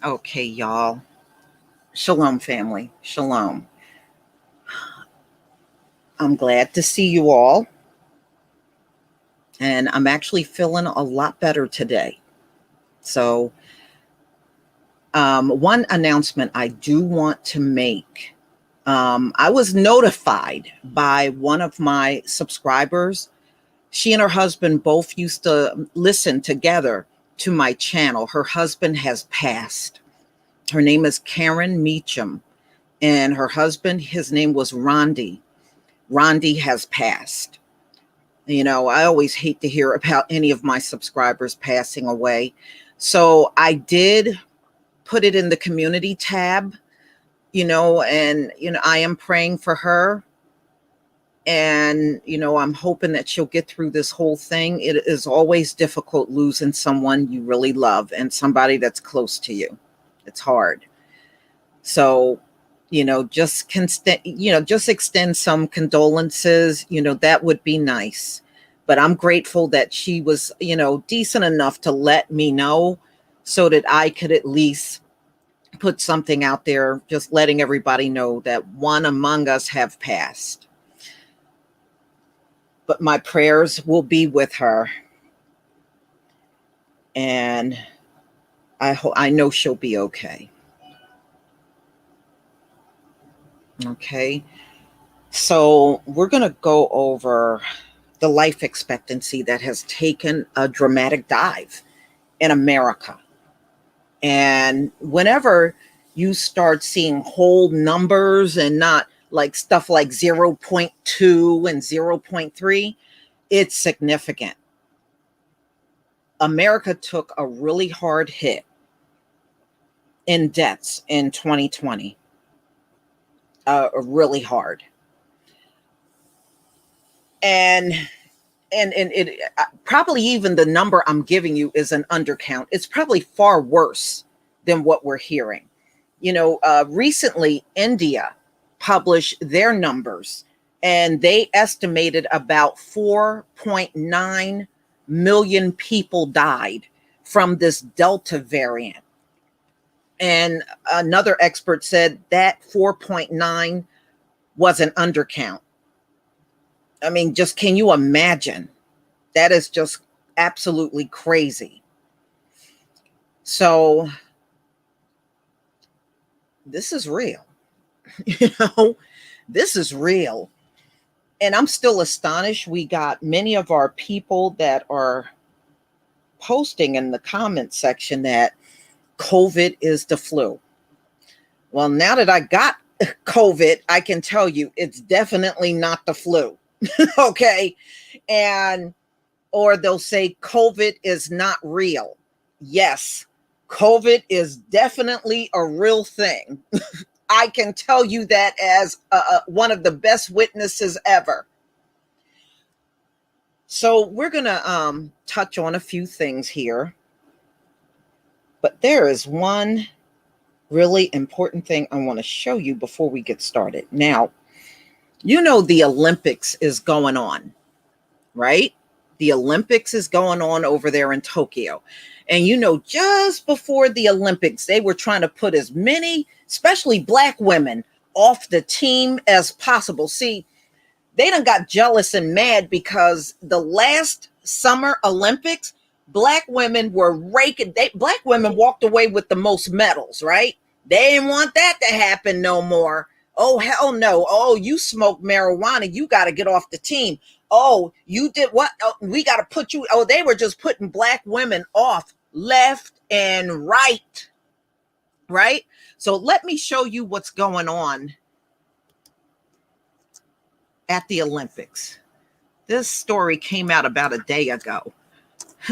Okay, y'all. Shalom, family. Shalom. I'm glad to see you all. And I'm actually feeling a lot better today. So, one announcement I do want to make. I was notified by one of my subscribers. She and her husband both used to listen together to my channel. Her husband has passed. Her name is Karen Meacham, and her husband, his name was Rondi. Rondi has passed. You know, I always hate to hear about any of my subscribers passing away. So I did put it in the community tab, and, I am praying for her. And, I'm hoping that she'll get through this whole thing. It is always difficult losing someone you really love and somebody that's close to you. It's hard. So, just extend some condolences, that would be nice. But I'm grateful that she was, decent enough to let me know so that I could at least put something out there, just letting everybody know that one among us have passed. But my prayers will be with her. And I know she'll be okay. Okay. So we're going to go over the life expectancy that has taken a dramatic dive in America. And whenever you start seeing whole numbers and not like stuff like 0.2 and 0.3, it's significant. America took a really hard hit in deaths in 2020. Really hard. And it probably even the number I'm giving you is an undercount. It's probably far worse than what we're hearing. Recently India published their numbers, and they estimated about 4.9 million people died from this Delta variant. And another expert said that 4.9 was an undercount. I mean, just can you imagine? That is just absolutely crazy. So this is real. This is real. And I'm still astonished. We got many of our people that are posting in the comment section that COVID is the flu. Well, now that I got COVID, I can tell you it's definitely not the flu. Okay. Or they'll say COVID is not real. Yes, COVID is definitely a real thing. I can tell you that as one of the best witnesses ever. So we're going to touch on a few things here. But there is one really important thing I want to show you before we get started. Now, the Olympics is going on, right? The Olympics is going on over there in Tokyo. And just before the Olympics, they were trying to put as many, especially Black women, off the team as possible. See, they done got jealous and mad because the last Summer Olympics, Black women were raking. Black women walked away with the most medals, right? They didn't want that to happen no more. Oh, hell no. Oh, you smoke marijuana. You got to get off the team. Oh, you did what? Oh, we got to put you. Oh, they were just putting Black women off left and right. Right? So let me show you what's going on at the Olympics. This story came out about a day ago.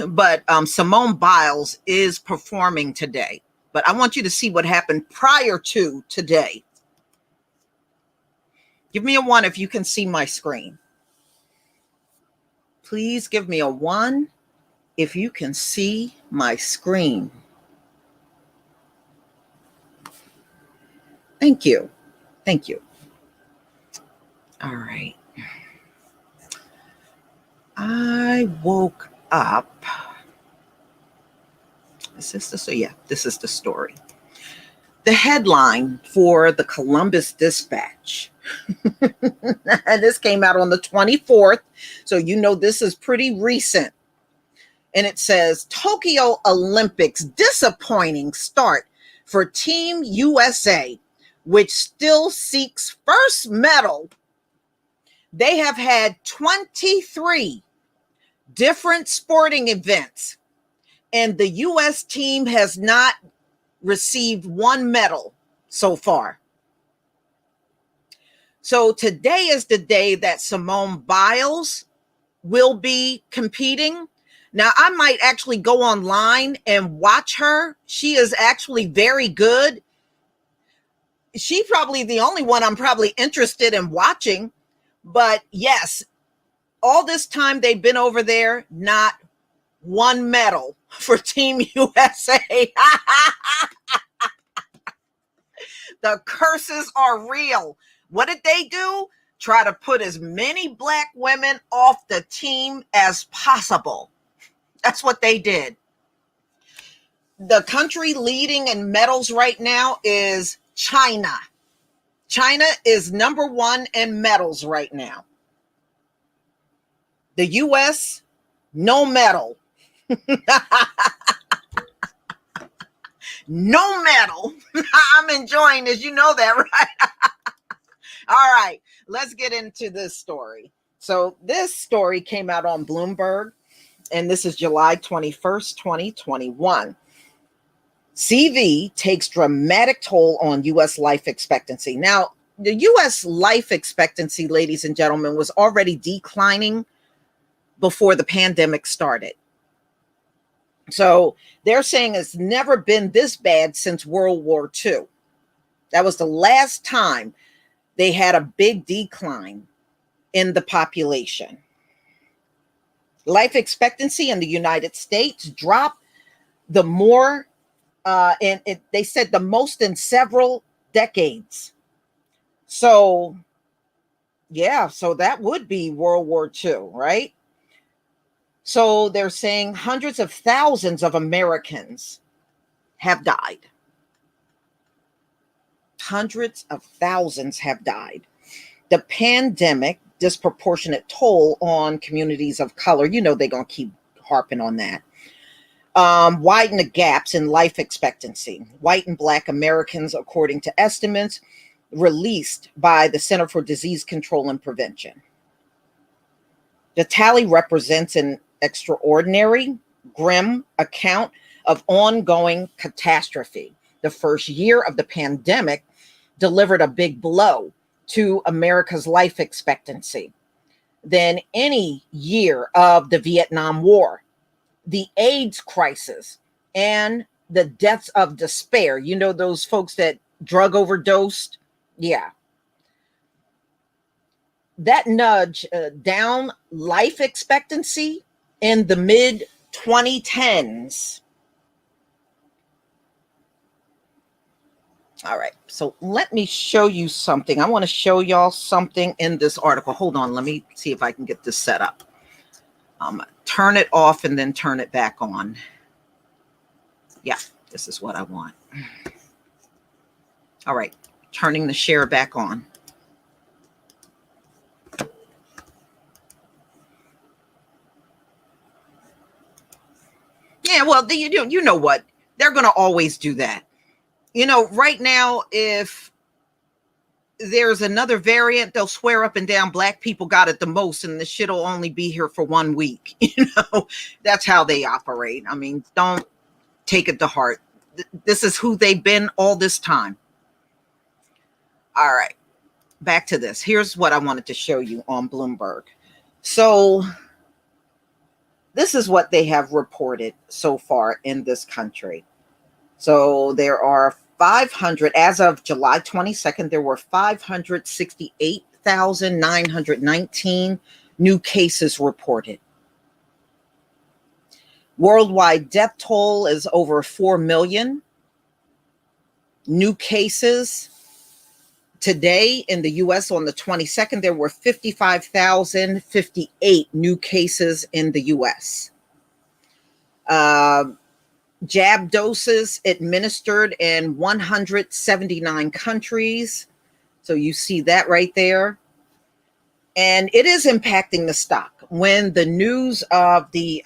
But Simone Biles is performing today. But I want you to see what happened prior to today. Give me a 1 if you can see my screen. Please give me a 1 if you can see my screen. Thank you. Thank you. All right. I woke up. Is this the story? Yeah, this is the story. The headline for the Columbus Dispatch. And this came out on the 24th, so you know this is pretty recent. And it says, Tokyo Olympics disappointing start for Team USA, which still seeks first medal. They have had 23 different sporting events, and the U.S. team has not received one medal so far. So today is the day that Simone Biles will be competing. Now, I might actually go online and watch her. She is actually very good. She's probably the only one I'm probably interested in watching. But yes, all this time they've been over there, not one medal for Team USA. The curses are real. What did they do? Try to put as many Black women off the team as possible. That's what they did. The country leading in medals right now is China. China is number one in medals right now. The U.S., no medal. No medal. I'm enjoying this. You know that, right? All right, let's get into this story. So this story came out on Bloomberg, and this is July 21st, 2021. CV takes dramatic toll on U.S. life expectancy. Now, the U.S. life expectancy, ladies and gentlemen, was already declining before the pandemic started. So they're saying it's never been this bad since World War II. That was the last time they had a big decline in the population. Life expectancy in the United States dropped the more, they said the most in several decades. So, yeah, so that would be World War II, right? So they're saying hundreds of thousands of Americans have died. Hundreds of thousands have died. The pandemic, disproportionate toll on communities of color, you know they're going to keep harping on that. Widen the gaps in life expectancy. White and Black Americans, according to estimates released by the Center for Disease Control and Prevention. The tally represents an extraordinary, grim account of ongoing catastrophe. The first year of the pandemic delivered a big blow to America's life expectancy than any year of the Vietnam War, the AIDS crisis, and the deaths of despair. You know, those folks that drug overdosed? Yeah. That nudge down life expectancy in the mid 2010s. All right, so let me show you something. I want to show y'all something in this article. Hold on, let me see if I can get this set up. Turn it off and then turn it back on. Yeah, this is what I want. All right, turning the share back on. Yeah, well, you know what? They're going to always do that. You know, right now, if there's another variant, they'll swear up and down Black people got it the most, and the shit will only be here for 1 week. You know, that's how they operate. I mean, don't take it to heart. This is who they've been all this time. All right, back to this. Here's what I wanted to show you on Bloomberg. So this is what they have reported so far in this country. So there are 500, as of July 22nd, there were 568,919 new cases reported. Worldwide death toll is over 4 million. New cases today in the US on the 22nd, there were 55,058 new cases in the US. jab doses administered in 179 countries. So you see that right there. And it is impacting the stock. When the news of the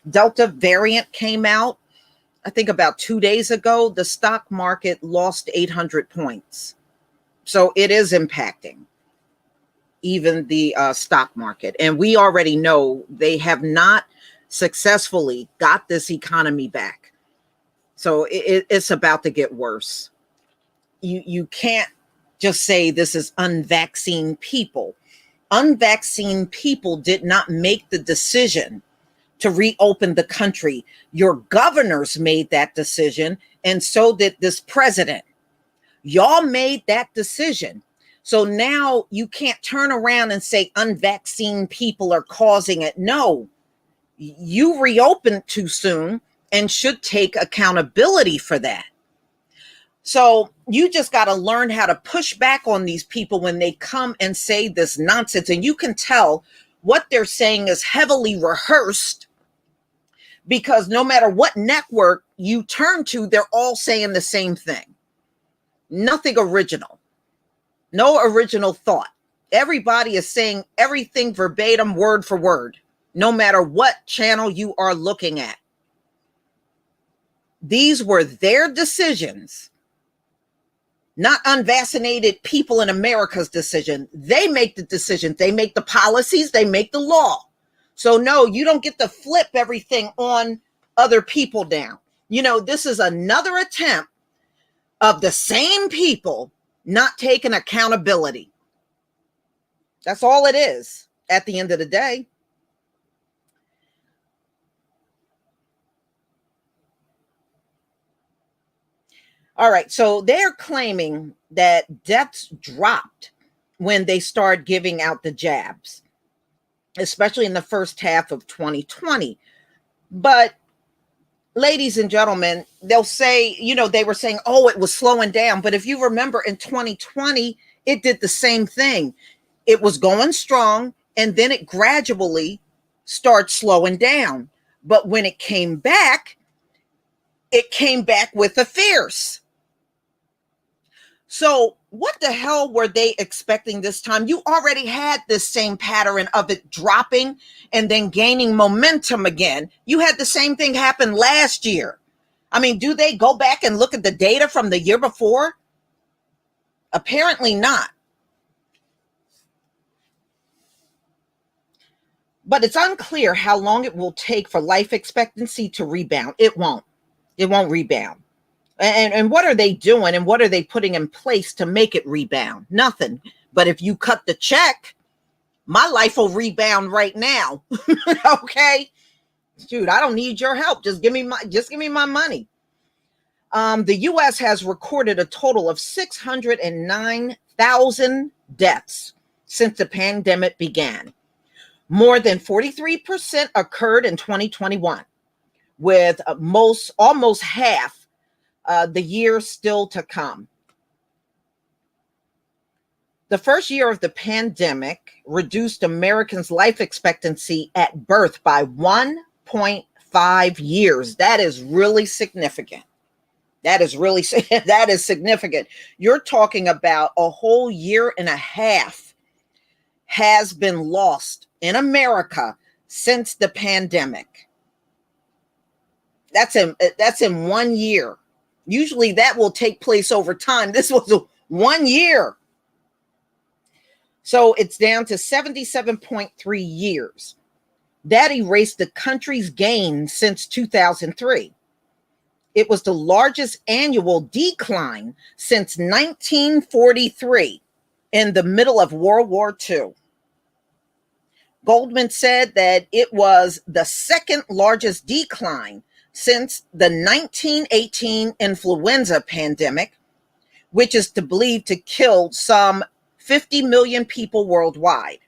Delta variant came out, I think about 2 days ago, the stock market lost 800 points. So it is impacting even the stock market. And we already know they have not successfully got this economy back. So it's about to get worse. You can't just say this is unvaccinated people. Unvaccinated people did not make the decision to reopen the country. Your governors made that decision, and so did this president. Y'all made that decision. So now you can't turn around and say unvaccinated people are causing it. No, you reopened too soon and should take accountability for that. So you just got to learn how to push back on these people when they come and say this nonsense. And you can tell what they're saying is heavily rehearsed, because no matter what network you turn to, they're all saying the same thing. Nothing original. No original thought. Everybody is saying everything verbatim, word for word, no matter what channel you are looking at. These were their decisions, not unvaccinated people in America's decision. They make the decisions. They make the policies. They make the law. So no, you don't get to flip everything on other people down. You know, this is another attempt of the same people not taking accountability. That's all it is at the end of the day. All right, so they're claiming that deaths dropped when they start giving out the jabs, especially in the first half of 2020. But ladies and gentlemen, they'll say, you know, they were saying, oh, it was slowing down. But if you remember in 2020, it did the same thing. It was going strong, and then it gradually started slowing down. But when it came back with a fierce. So what the hell were they expecting this time? You already had this same pattern of it dropping and then gaining momentum again. You had the same thing happen last year. I mean, do they go back and look at the data from the year before? Apparently not. But it's unclear how long it will take for life expectancy to rebound. It won't. It won't rebound. And what are they doing, and what are they putting in place to make it rebound? Nothing. But if you cut the check, my life will rebound right now. Okay? Dude, I don't need your help. Just give me my money. The US has recorded a total of 609,000 deaths since the pandemic began. More than 43% occurred in 2021, with almost half the year still to come. The first year of the pandemic reduced Americans' life expectancy at birth by 1.5 years. That is really significant. That is significant. You're talking about a whole year and a half has been lost in America since the pandemic. That's in 1 year. Usually that will take place over time. This was 1 year. So it's down to 77.3 years. That erased the country's gain since 2003. It was the largest annual decline since 1943, in the middle of World War II. Goldman said that it was the second largest decline since the 1918 influenza pandemic, which is believed to kill some 50 million people worldwide.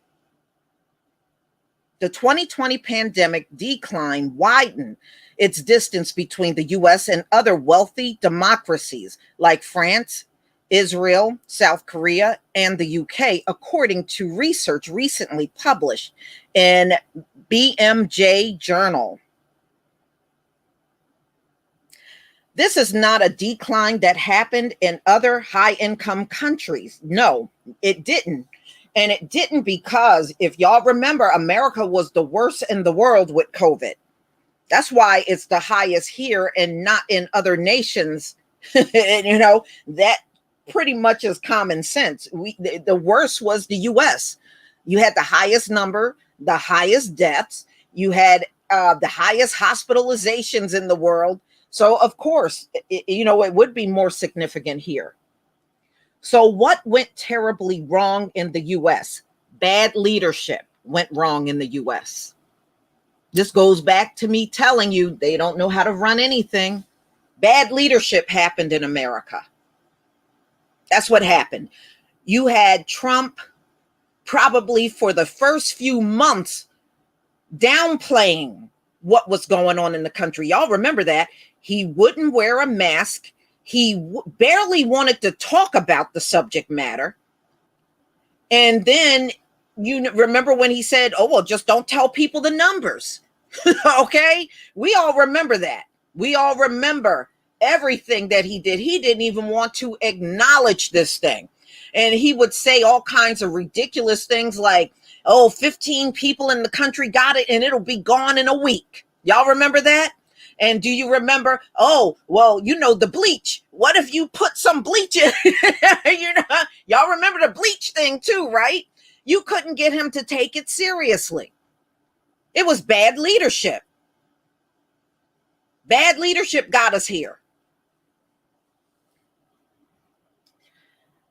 The 2020 pandemic decline widened its distance between the US and other wealthy democracies like France, Israel, South Korea, and the UK, according to research recently published in BMJ Journal. This is not a decline that happened in other high-income countries. No, it didn't. And it didn't because, if y'all remember, America was the worst in the world with COVID. That's why it's the highest here and not in other nations. And, that pretty much is common sense. The worst was the US. You had the highest number, the highest deaths. You had the highest hospitalizations in the world. So, of course, it would be more significant here. So what went terribly wrong in the US? Bad leadership went wrong in the US. This goes back to me telling you they don't know how to run anything. Bad leadership happened in America. That's what happened. You had Trump probably for the first few months downplaying what was going on in the country. Y'all remember that. He wouldn't wear a mask. He barely wanted to talk about the subject matter. And then you remember when he said, oh, well, just don't tell people the numbers. Okay. We all remember that. We all remember everything that he did. He didn't even want to acknowledge this thing. And he would say all kinds of ridiculous things like, oh, 15 people in the country got it and it'll be gone in a week. Y'all remember that? And do you remember, oh, well, the bleach. What if you put some bleach in? Y'all remember the bleach thing too, right? You couldn't get him to take it seriously. It was bad leadership. Bad leadership got us here.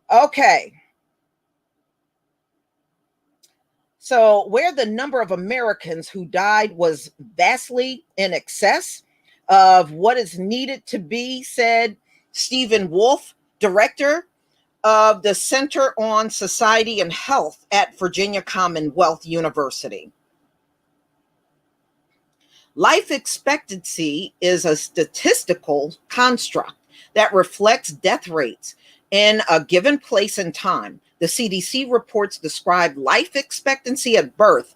Okay. So where the number of Americans who died was vastly in excess of what is needed to be, said Stephen Wolf, director of the Center on Society and Health at Virginia Commonwealth University. Life expectancy is a statistical construct that reflects death rates in a given place and time. The CDC reports describe life expectancy at birth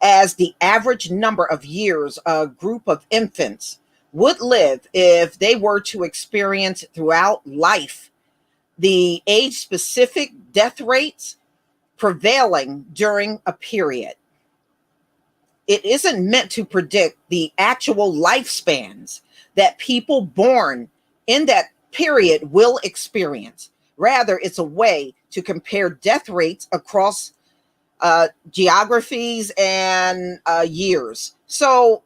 as the average number of years a group of infants would live if they were to experience throughout life the age-specific death rates prevailing during a period. It isn't meant to predict the actual lifespans that people born in that period will experience. Rather, it's a way to compare death rates across geographies and years. So,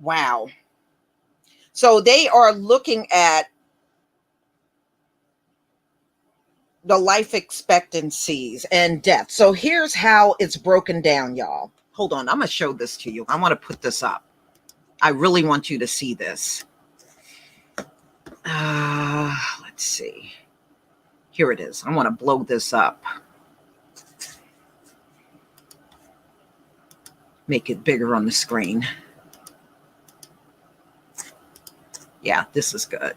wow. So they are looking at the life expectancies and death. So here's how it's broken down, y'all. Hold on, I'm going to show this to you. I want to put this up. I really want you to see this. Let's see. Here it is. I want to blow this up. Make it bigger on the screen. Yeah, this is good.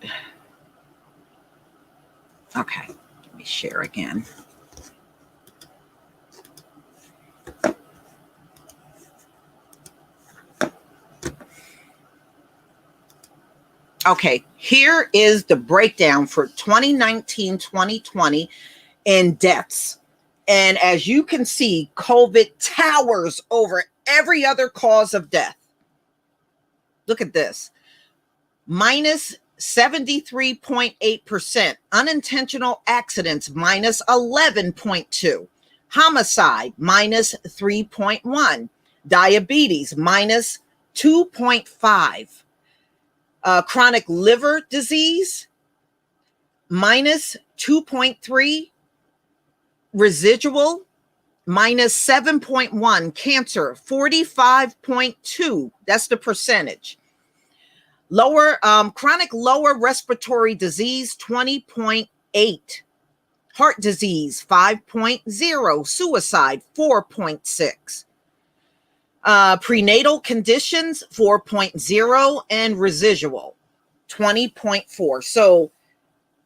Okay, let me share again. Okay, here is the breakdown for 2019-2020 in deaths. And as you can see, COVID towers over every other cause of death. Look at this. Minus 73.8%. Unintentional accidents, minus 11.2%. Homicide, minus 3.1%. Diabetes, minus 2.5%. Chronic liver disease, minus 2.3%. Residual, minus 7.1%. Cancer, 45.2%. That's the percentage. Chronic lower respiratory disease, 20.8%. Heart disease, 5.0%. Suicide, 4.6%. Prenatal conditions, 4.0%, and residual, 20.4%. So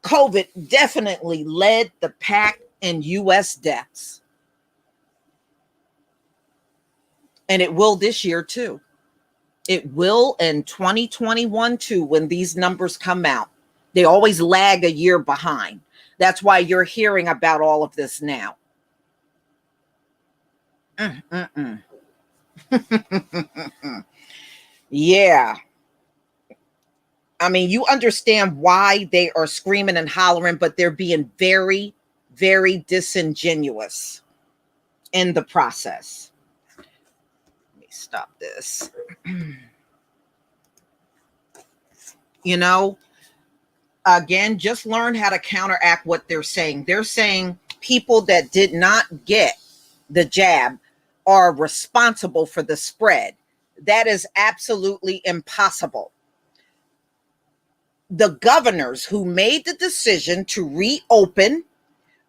COVID definitely led the pack in U.S. deaths. And it will this year too. It will in 2021 too, when these numbers come out. They always lag a year behind. That's why you're hearing about all of this now. Yeah. I mean, you understand why they are screaming and hollering, but they're being very, very disingenuous in the process. Let me stop this. You know, again, just learn how to counteract what they're saying. They're saying people that did not get the jab are responsible for the spread. That is absolutely impossible. The governors who made the decision to reopen,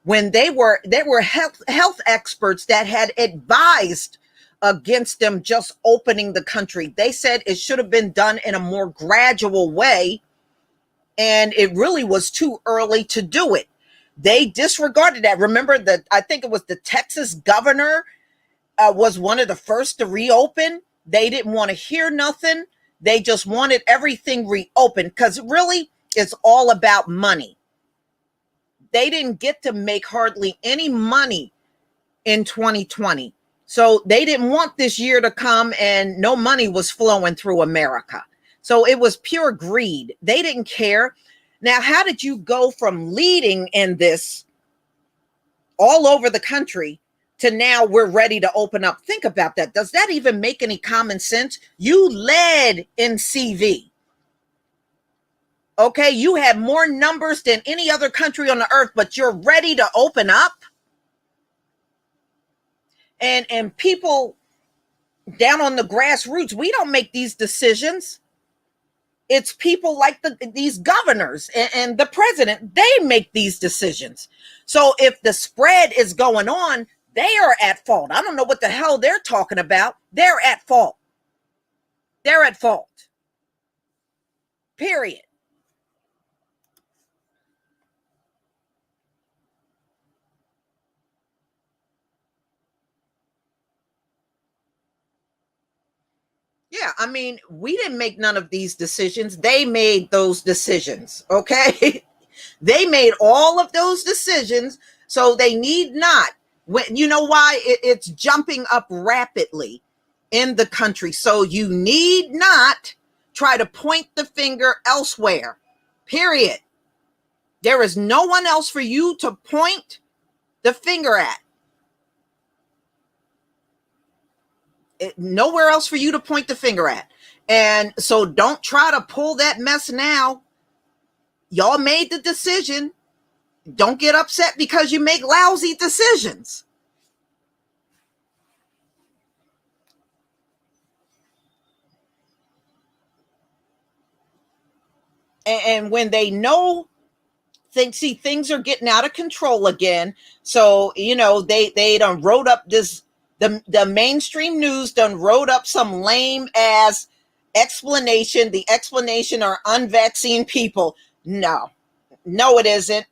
when they were health experts that had advised against them just opening the country. They said it should have been done in a more gradual way, and it really was too early to do it. They disregarded that. Remember that I think it was the Texas governor was one of the first to reopen. They didn't want to hear nothing. They just wanted everything reopened because really it's all about money. They didn't get to make hardly any money in 2020. So they didn't want this year to come and no money was flowing through America. So it was pure greed. They didn't care. Now, how did you go from leading in this all over the country to now we're ready to open up? Think about that. Does that even make any common sense? You led in CV. Okay, you had more numbers than any other country on the earth, but you're ready to open up? And people down on the grassroots, we don't make these decisions. It's people like these governors and the president. They make these decisions. So if the spread is going on, they are at fault. I don't know what the hell they're talking about. They're at fault. They're at fault. Period. Yeah, I mean, we didn't make none of these decisions. They made those decisions, okay? They made all of those decisions, so they need not. When you know why it's jumping up rapidly in the country, so you need not try to point the finger elsewhere. Period. There is no one else for you to point the finger at. Nowhere else for you to point the finger at. And so don't try to pull that mess now. Y'all made the decision. Don't get upset because you make lousy decisions. And when they know things are getting out of control again, so they done wrote up this, the mainstream news done wrote up some lame ass explanation. The explanation are unvaccinated people. No, it isn't.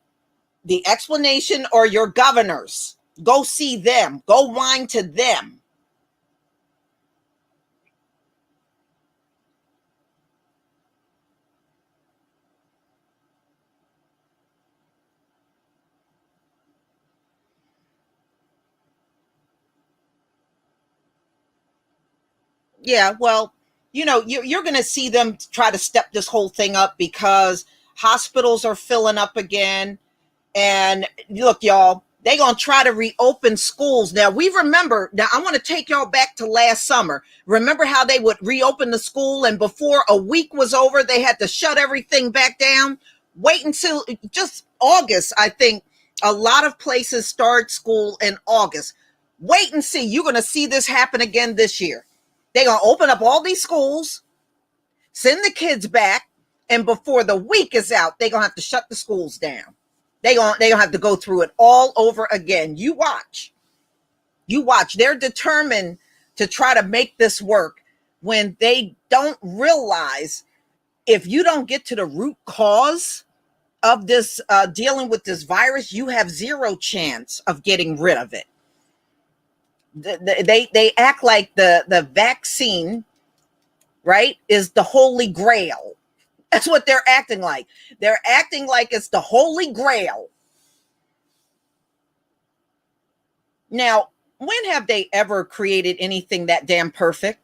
The explanation are your governors. Go see them. Go whine to them. Yeah, well, you're going to see them try to step this whole thing up because hospitals are filling up again. And look, y'all, they going to try to reopen schools. Now, I want to take y'all back to last summer. Remember how they would reopen the school and before a week was over, they had to shut everything back down? Wait until just August, I think. A lot of places start school in August. Wait and see. You're going to see this happen again this year. They're going to open up all these schools, send the kids back, and before the week is out, they're going to have to shut the schools down. They're going to have to go through it all over again. You watch. You watch. They're determined to try to make this work when they don't realize if you don't get to the root cause of this, dealing with this virus, you have zero chance of getting rid of it. They act like the vaccine, right, is the Holy Grail. That's what they're acting like. They're acting like it's the Holy Grail. Now, when have they ever created anything that damn perfect?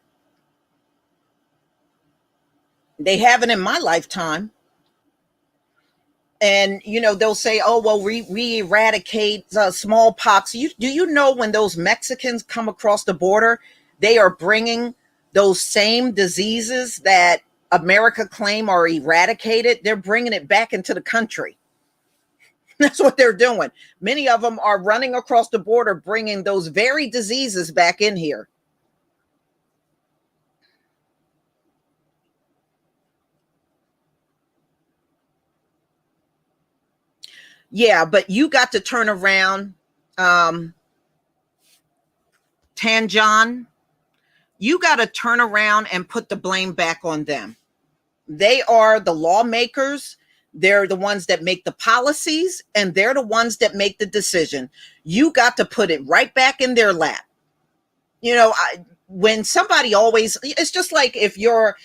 They haven't in my lifetime. And they'll say, "Oh well, we eradicate smallpox." Do you know when those Mexicans come across the border, they are bringing those same diseases that America claim are eradicated? They're bringing it back into the country. That's what they're doing. Many of them are running across the border, bringing those very diseases back in here. Yeah, but you got to turn around, um, Tanjan. You got to turn around and put the blame back on them. They are the lawmakers. They're the ones that make the policies, and they're the ones that make the decision. You got to put it right back in their lap. When somebody always, it's just like if you're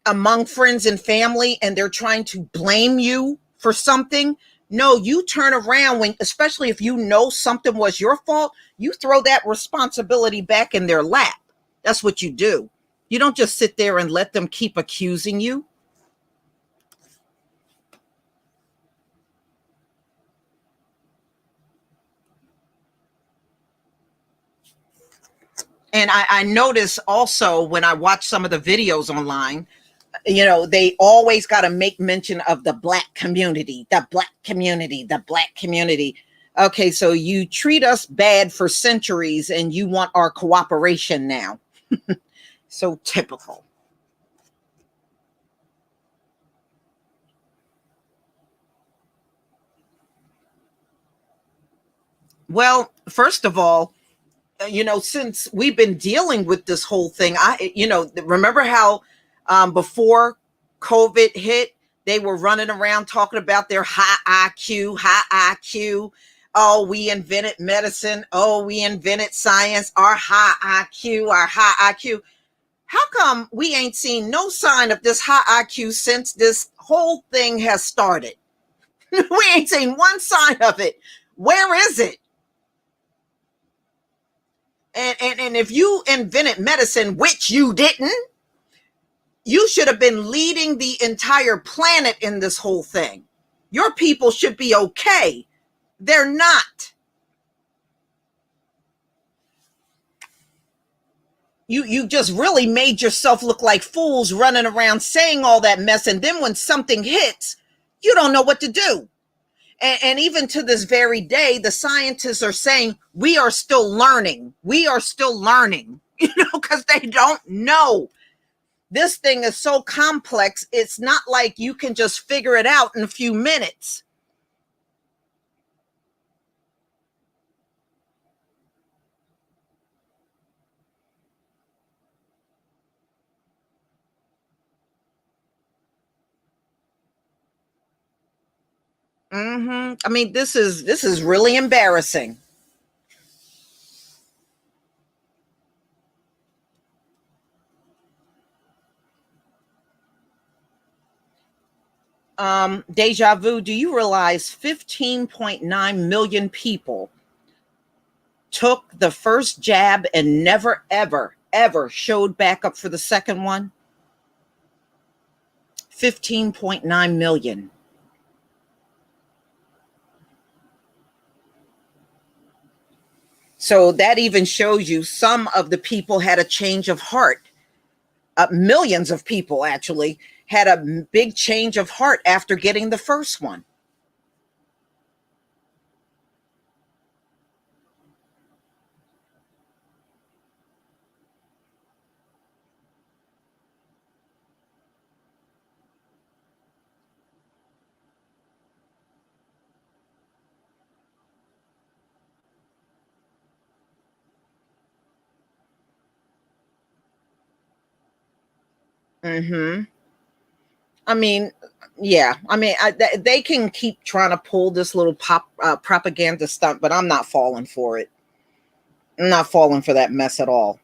among friends and family and they're trying to blame you for something. No, you turn around when, especially if you know something was your fault, you throw that responsibility back in their lap. That's what you do. You don't just sit there and let them keep accusing you. And I notice also when I watch some of the videos online, they always got to make mention of the black community, the black community, the black community. Okay, so you treat us bad for centuries and you want our cooperation now. So typical. Well, first of all, since we've been dealing with this whole thing, remember how before COVID hit, they were running around talking about their high IQ, high IQ. Oh, we invented medicine. Oh, we invented science. Our high IQ, our high IQ. How come we ain't seen no sign of this high IQ since this whole thing has started? We ain't seen one sign of it. Where is it? And if you invented medicine, which you didn't, you should have been leading the entire planet in this whole thing. Your people should be okay. They're not. You just really made yourself look like fools running around saying all that mess, and then when something hits, you don't know what to do. And even to this very day, the scientists are saying we are still learning. We are still learning, because they don't know. This thing is so complex. It's not like you can just figure it out in a few minutes. I mean, this is really embarrassing. Deja vu. Do you realize 15.9 million people took the first jab and never, ever, ever showed back up for the second one? 15.9 million. So that even shows you some of the people had a change of heart. Millions of people actually had a big change of heart after getting the first one. Hmm. I mean, yeah. I mean, they can keep trying to pull this little propaganda stunt, but I'm not falling for it. I'm not falling for that mess at all.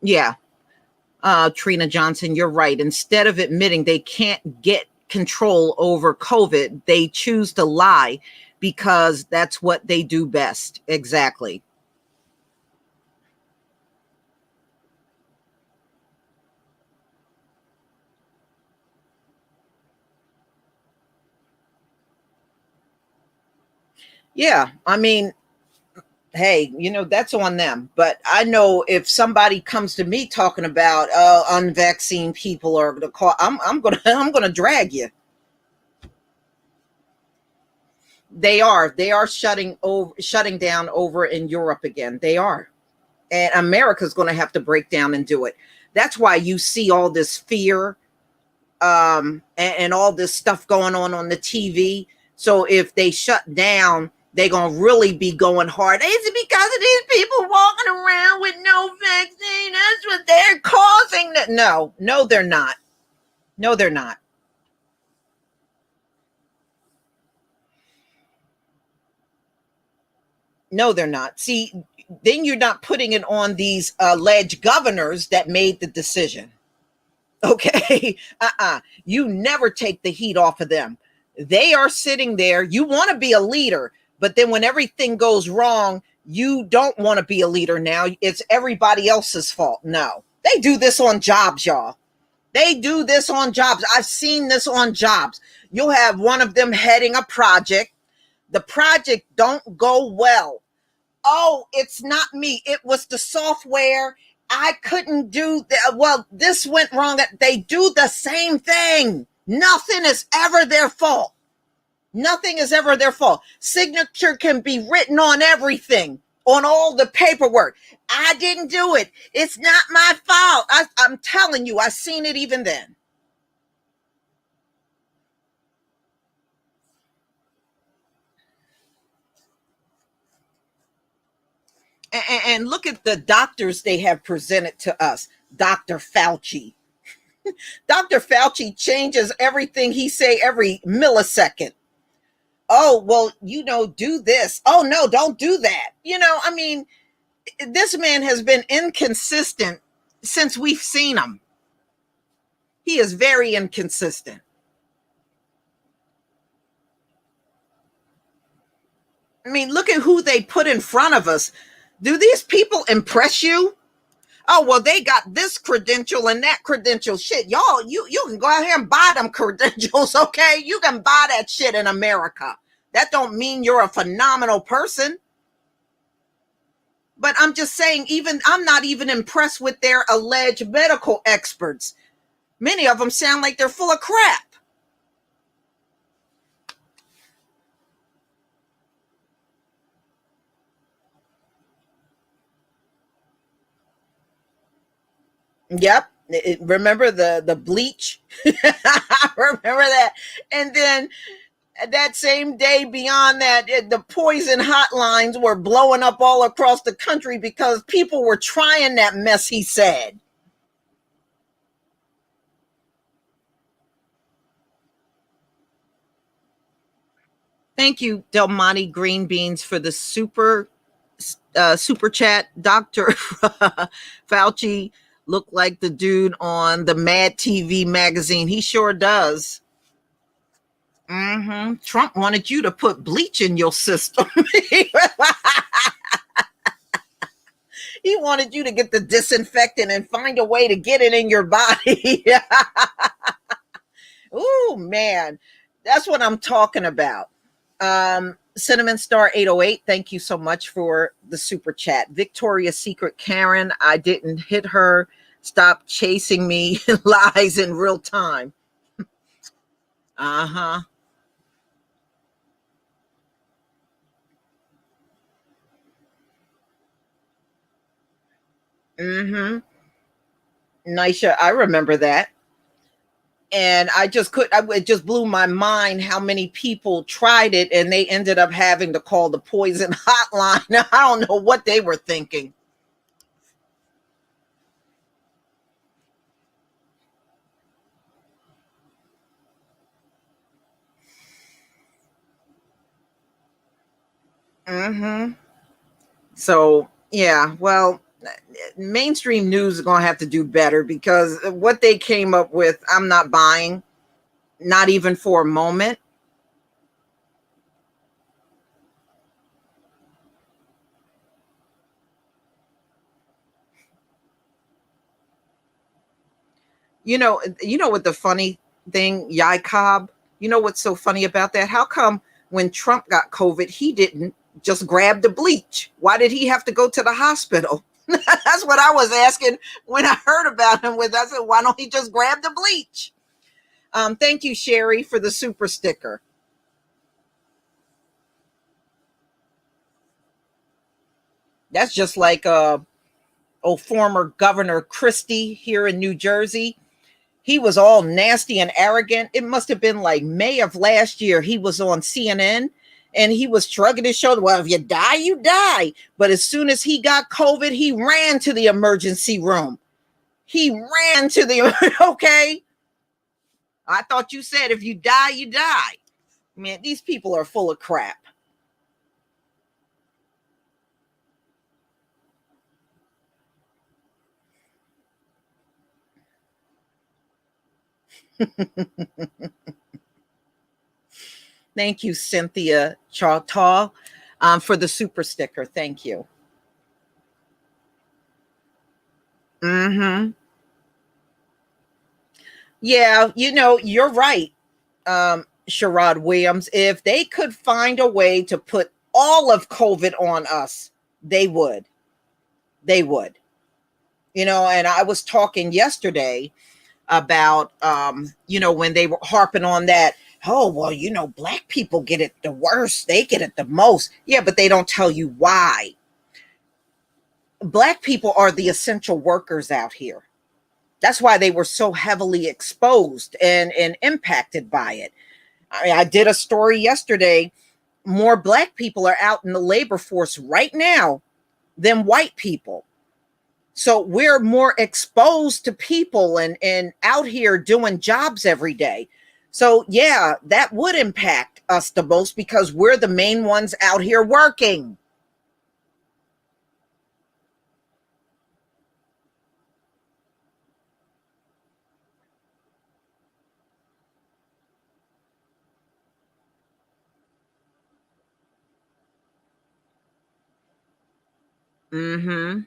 Yeah. Trina Johnson, you're right. Instead of admitting they can't get control over COVID, they choose to lie because that's what they do best. Exactly. Yeah. I mean, hey, that's on them. But I know if somebody comes to me talking about unvaccinated people are the cause, I'm gonna I'm gonna drag you. They are shutting down over in Europe again. They are. And America's going to have to break down and do it. That's why you see all this fear, and all this stuff going on the TV. So if they shut down, they're going to really be going hard. Is it because of these people walking around with no vaccine? That's what they're causing. That? No, no, they're not. No, they're not. No, they're not. See, then you're not putting it on these alleged governors that made the decision. Okay. You never take the heat off of them. They are sitting there. You want to be a leader, but then when everything goes wrong, you don't want to be a leader now. It's everybody else's fault. No. They do this on jobs, y'all. They do this on jobs. I've seen this on jobs. You'll have one of them heading a project. The project don't go well. Oh, it's not me. It was the software. I couldn't do that. Well, this went wrong. They do the same thing. Nothing is ever their fault. Nothing is ever their fault. Signature can be written on everything, on all the paperwork. I didn't do it. It's not my fault. I'm telling you, I've seen it even then. And look at the doctors they have presented to us. Dr. Fauci. Dr. Fauci changes everything he say every millisecond. Oh, well, do this. Oh, no, don't do that. I mean, this man has been inconsistent since we've seen him. He is very inconsistent. I mean, look at who they put in front of us. Do these people impress you? Oh, well, they got this credential and that credential. Shit, y'all, you can go out here and buy them credentials, okay? You can buy that shit in America. That don't mean you're a phenomenal person. But I'm just saying, even I'm not even impressed with their alleged medical experts. Many of them sound like they're full of crap. Yep. Remember the bleach? Remember that? And then that same day beyond that, the poison hotlines were blowing up all across the country because people were trying that mess, he said. Thank you, Del Monte Green Beans, for the super chat. Dr. Fauci looked like the dude on the Mad TV magazine. He sure does. Trump wanted you to put bleach in your system. He wanted you to get the disinfectant and find a way to get it in your body. Ooh, man. That's what I'm talking about. Cinnamon Star 808, thank you so much for the super chat. Victoria's Secret Karen, I didn't hit her. Stop chasing me. Lies in real time. Uh-huh. Mm-hmm. Nisha, I remember that. And it just blew my mind how many people tried it and they ended up having to call the poison hotline. I don't know what they were thinking. Mm-hmm. So yeah, well, Mainstream news is going to have to do better, because what they came up with, I'm not buying, not even for a moment. You know what the funny thing, Yai Cobb, you know what's so funny about that? How come when Trump got COVID, he didn't just grab the bleach? Why did he have to go to the hospital? That's what I was asking when I heard about him. I said, why don't he just grab the bleach? Thank you, Sherry, for the super sticker. That's just like former Governor Christie here in New Jersey. He was all nasty and arrogant. It must have been like May of last year. He was on CNN and he was shrugging his shoulder. Well, if you die, you die. But as soon as he got COVID, he ran to the emergency room. He ran to the, okay. I thought you said if you die, you die. Man, these people are full of crap. Thank you, Cynthia Chawtaw, for the super sticker. Thank you. Mm-hmm. Yeah, you're right, Sherrod Williams. If they could find a way to put all of COVID on us, they would. They would. And I was talking yesterday about, when they were harping on that. Oh, well, Black people get it the worst. They get it the most. Yeah, but they don't tell you why. Black people are the essential workers out here. That's why they were so heavily exposed and impacted by it. I did a story yesterday. More Black people are out in the labor force right now than white people. So we're more exposed to people and out here doing jobs every day. So yeah, that would impact us the most because we're the main ones out here working. Mm-hmm.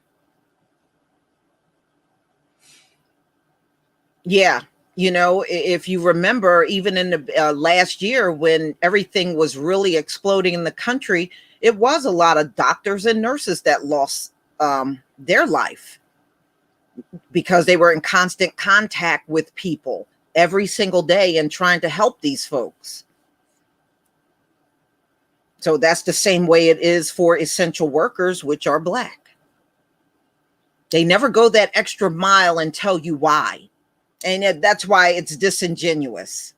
Yeah. If you remember, even in the last year when everything was really exploding in the country, it was a lot of doctors and nurses that lost their life because they were in constant contact with people every single day and trying to help these folks. So that's the same way it is for essential workers, which are Black. They never go that extra mile and tell you why. And that's why it's disingenuous.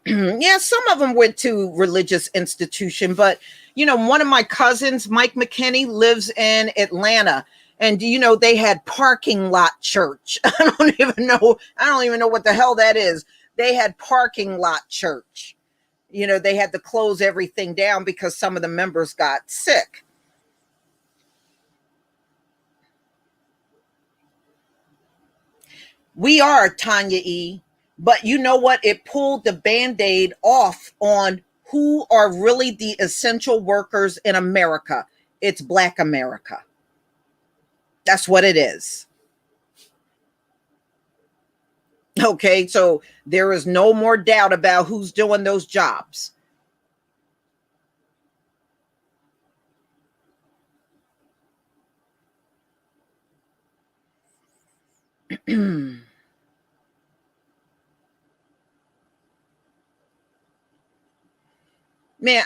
Yeah, some of them went to religious institution, but one of my cousins, Mike McKinney, lives in Atlanta, and they had parking lot church. I don't even know what the hell that is. They had parking lot church. They had to close everything down because some of the members got sick. We are, Tanya E. But you know what? It pulled the Band-Aid off on who are really the essential workers in America. It's Black America. That's what it is. Okay, so there is no more doubt about who's doing those jobs. Man,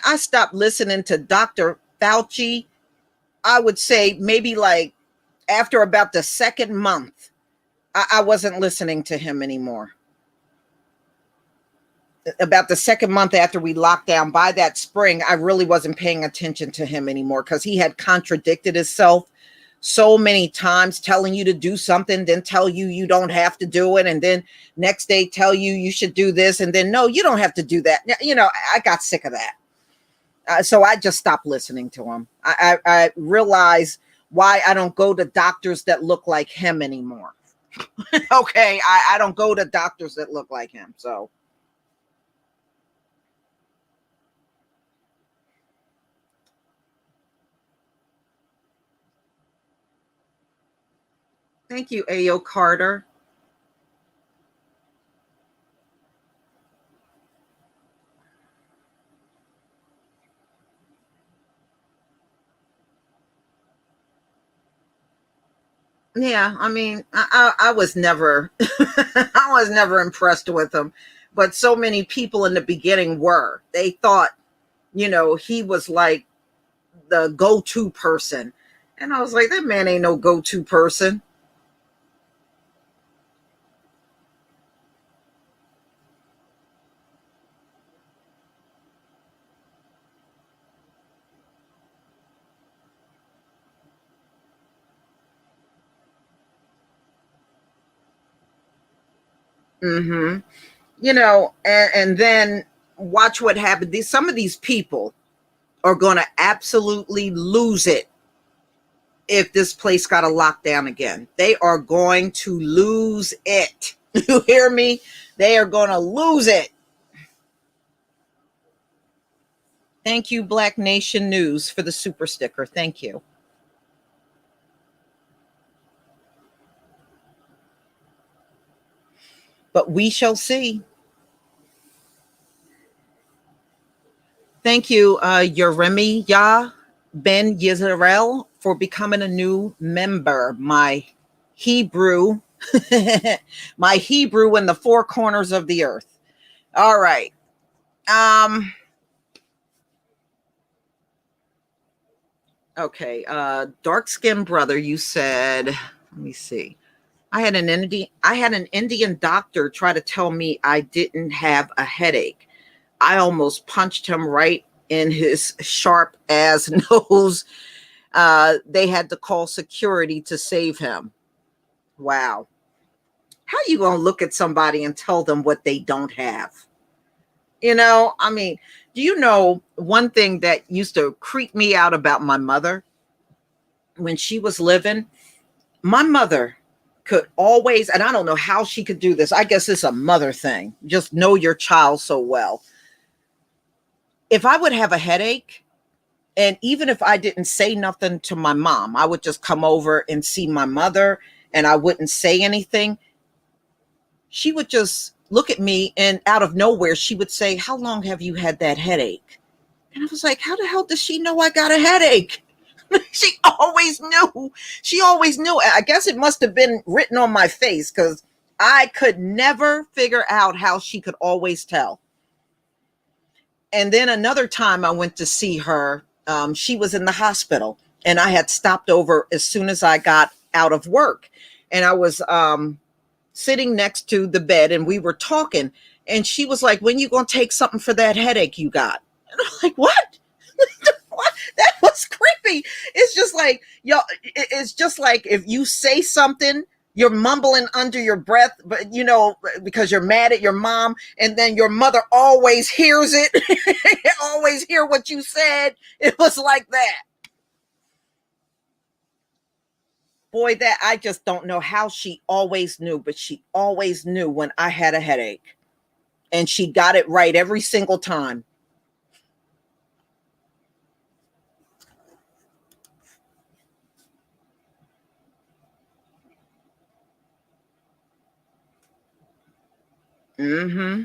I stopped listening to Dr. Fauci. I would say maybe like after about the second month, I wasn't listening to him anymore. About the second month after we locked down, by that spring, I really wasn't paying attention to him anymore because he had contradicted himself so many times telling you to do something, then tell you you don't have to do it, and then next day tell you you should do this, and then no, you don't have to do that. You know, I got sick of that. So I just stopped listening to him. I realize why I don't go to doctors that look like him anymore. Okay, I don't go to doctors that look like him. So thank you, Ayo Carter. Yeah, I mean, I was never, I was never impressed with him, but so many people in the beginning were. They thought, you know, he was like the go-to person, and I was like, that man ain't no go-to person. Mm-hmm. You know, and then watch what happened. These some of these people are going to absolutely lose it if this place got a lockdown again. They are going to lose it. You hear me? They are going to lose it. Thank you, Black Nation News, for the super sticker. Thank you. But we shall see. Thank you, Yeremi Yah Ben Yisrael, for becoming a new member. My Hebrew, my Hebrew in the four corners of the earth. All right. Um. Okay. Dark skinned brother. You said. Let me see. I had an Indian doctor try to tell me I didn't have a headache. I almost punched him right in his sharp ass nose. They had to call security to save him. Wow. How you gonna look at somebody and tell them what they don't have? You know, I mean, do you know one thing that used to creep me out about my mother when she was living? My mother could always, and I don't know how she could do this. I guess it's a mother thing. Just know your child so well. If I would have a headache, and even if I didn't say nothing to my mom, I would just come over and see my mother and I wouldn't say anything. She would just look at me, and out of nowhere, she would say, "How long have you had that headache?" And I was like, "How the hell does she know I got a headache?" She always knew. She always knew. I guess it must have been written on my face because I could never figure out how she could always tell. And then another time I went to see her, she was in the hospital, and I had stopped over as soon as I got out of work. And I was sitting next to the bed, and we were talking. And she was like, "When you gonna take something for that headache you got?" And I'm like, "What?" What? That was creepy. It's just like, yo, it's just like if you say something, you're mumbling under your breath, but you know, because you're mad at your mom, and then your mother always hears it, always hear what you said. It was like that. Boy, that I just don't know how she always knew, but she always knew when I had a headache. And she got it right every single time. Hmm.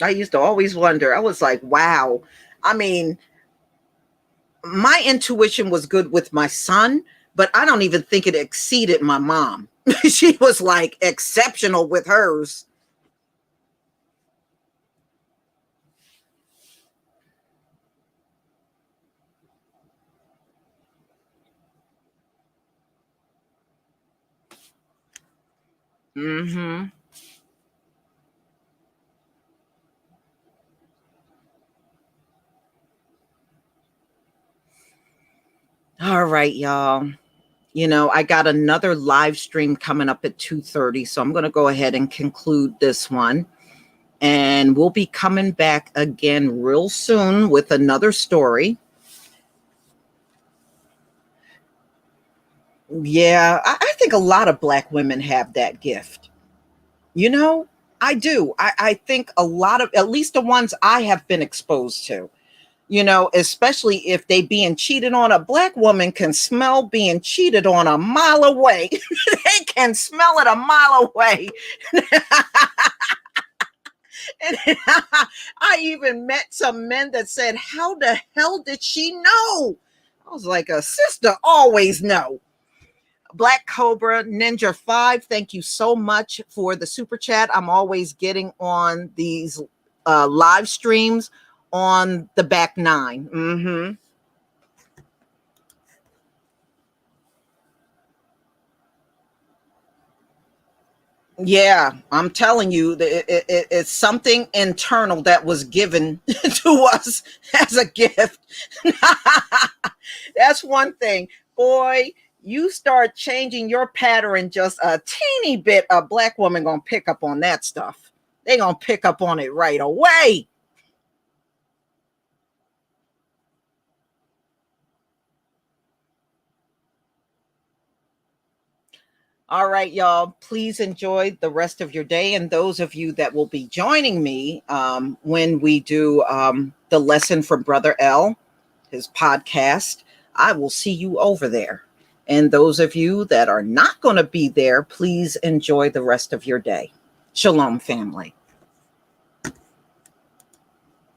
I used to always wonder. I was like, wow. I mean, my intuition was good with my son, but I don't even think it exceeded my mom. She was like exceptional with hers. Hmm. All right, y'all. I got another live stream coming up at 2:30, so I'm going to go ahead and conclude this one. And we'll be coming back again real soon with another story. Yeah, I think a lot of Black women have that gift. I do. I think a lot of, at least the ones I have been exposed to, especially if they being cheated on. A Black woman can smell being cheated on a mile away. They can smell it a mile away. And I even met some men that said, how the hell did she know? I was like, a sister always know. Black Cobra Ninja 5, thank you so much for the super chat. I'm always getting on these live streams on the back nine. Mm-hmm. Yeah, I'm telling you, it's something internal that was given to us as a gift. That's one thing. Boy, you start changing your pattern just a teeny bit, a Black woman gonna pick up on that stuff. They gonna pick up on it right away. All right, y'all. Please enjoy the rest of your day. And those of you that will be joining me when we do the lesson from Brother L, his podcast, I will see you over there. And those of you that are not going to be there, please enjoy the rest of your day. Shalom, family.